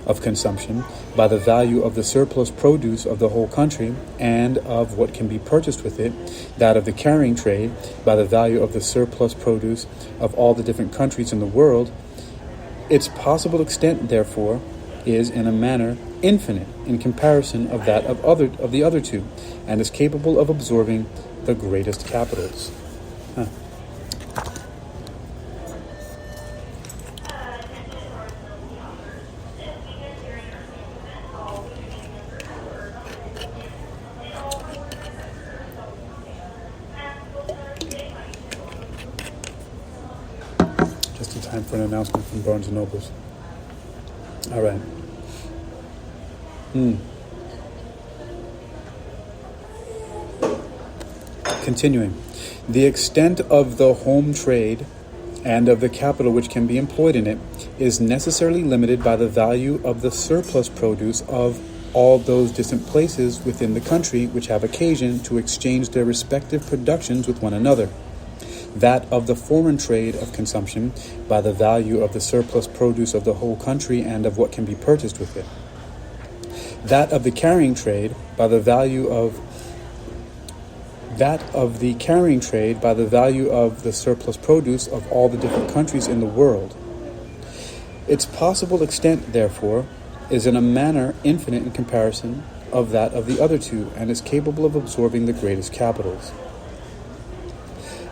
of consumption by the value of the surplus produce of the whole country and of what can be purchased with it, that of the carrying trade by the value of the surplus produce of all the different countries in the world. Its possible extent, therefore, is in a manner infinite in comparison of that of the other two, and is capable of absorbing the greatest capitals. Just in time for an announcement from Barnes & Nobles. All right. Continuing. The extent of the home trade and of the capital which can be employed in it is necessarily limited by the value of the surplus produce of all those distant places within the country which have occasion to exchange their respective productions with one another. That of the foreign trade of consumption by the value of the surplus produce of the whole country and of what can be purchased with it. That of the carrying trade by the value of the surplus produce of all the different countries in the world. Its possible extent, therefore, is in a manner infinite in comparison of that of the other two, and is capable of absorbing the greatest capitals.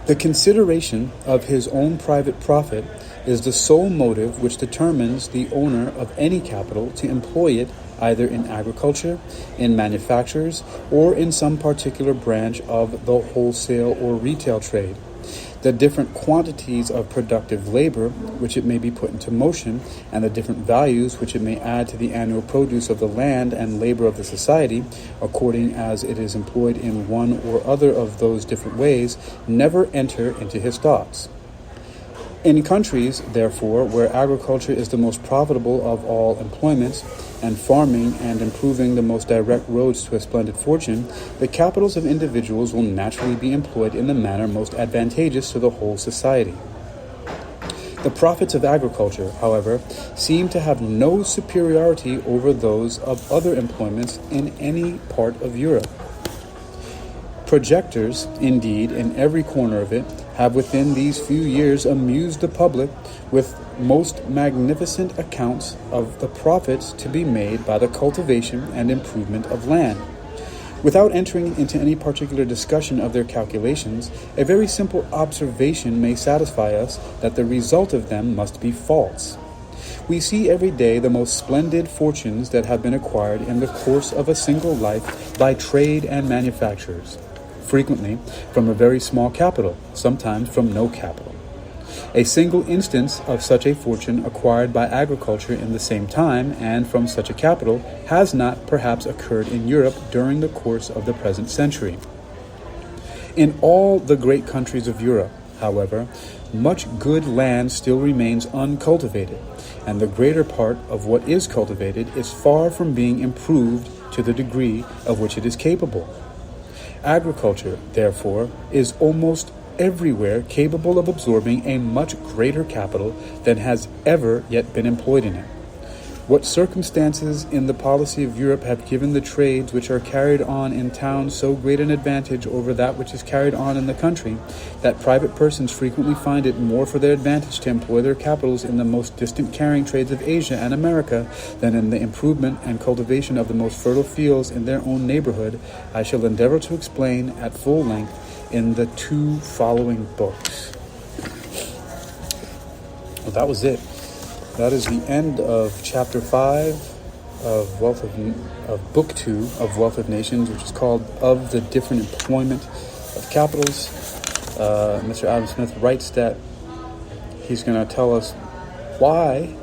The consideration of his own private profit is the sole motive which determines the owner of any capital to employ it either in agriculture, in manufactures, or in some particular branch of the wholesale or retail trade. The different quantities of productive labor which it may be put into motion, and the different values which it may add to the annual produce of the land and labor of the society, according as it is employed in one or other of those different ways, never enter into his thoughts. In countries, therefore, where agriculture is the most profitable of all employments, and farming and improving the most direct roads to a splendid fortune, the capitals of individuals will naturally be employed in the manner most advantageous to the whole society. The profits of agriculture, however, seem to have no superiority over those of other employments in any part of Europe. Projectors, indeed, in every corner of it, have within these few years amused the public with most magnificent accounts of the profits to be made by the cultivation and improvement of land. Without entering into any particular discussion of their calculations, a very simple observation may satisfy us that the result of them must be false. We see every day the most splendid fortunes that have been acquired in the course of a single life by trade and manufactures, frequently from a very small capital, sometimes from no capital. A single instance of such a fortune acquired by agriculture in the same time and from such a capital has not perhaps occurred in Europe during the course of the present century. In all the great countries of Europe, however, much good land still remains uncultivated, and the greater part of what is cultivated is far from being improved to the degree of which it is capable. Agriculture, therefore, is almost everywhere capable of absorbing a much greater capital than has ever yet been employed in it. What circumstances in the policy of Europe have given the trades which are carried on in towns so great an advantage over that which is carried on in the country, that private persons frequently find it more for their advantage to employ their capitals in the most distant carrying trades of Asia and America than in the improvement and cultivation of the most fertile fields in their own neighborhood, I shall endeavor to explain at full length in the 2 following books. Well, that was it. That is the end of Chapter 5 of Book 2 of Wealth of Nations, which is called Of the Different Employment of Capitals. Mr. Adam Smith writes that he's going to tell us why.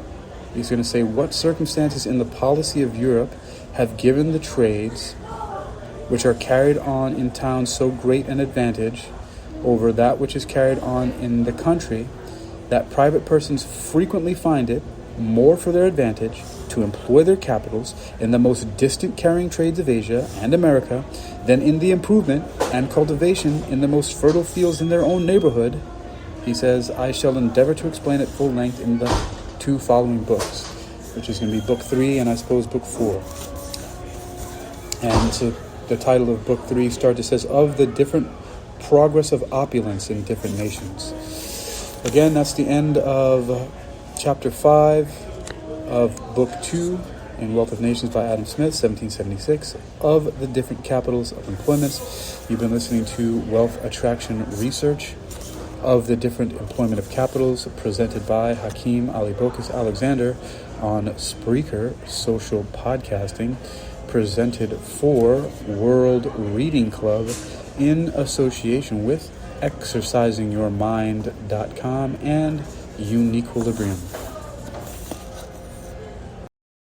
He's going to say what circumstances in the policy of Europe have given the trades which are carried on in towns so great an advantage over that which is carried on in the country, that private persons frequently find it more for their advantage to employ their capitals in the most distant carrying trades of Asia and America than in the improvement and cultivation in the most fertile fields in their own neighborhood. He says, I shall endeavor to explain at full length in the 2 following books, which is going to be Book 3 and I suppose Book 4. And so the title of Book 3 starts, it says, Of the Different Progress of Opulence in Different Nations. Again, that's the end of Chapter 5 of Book 2 in Wealth of Nations by Adam Smith, 1776, of the different capitals of employments. You've been listening to Wealth Attraction Research of the different employment of capitals, presented by Hakeem Ali Bokus Alexander on Spreaker Social Podcasting, presented for World Reading Club in association with ExercisingYourMind.com and UniquilibriuM.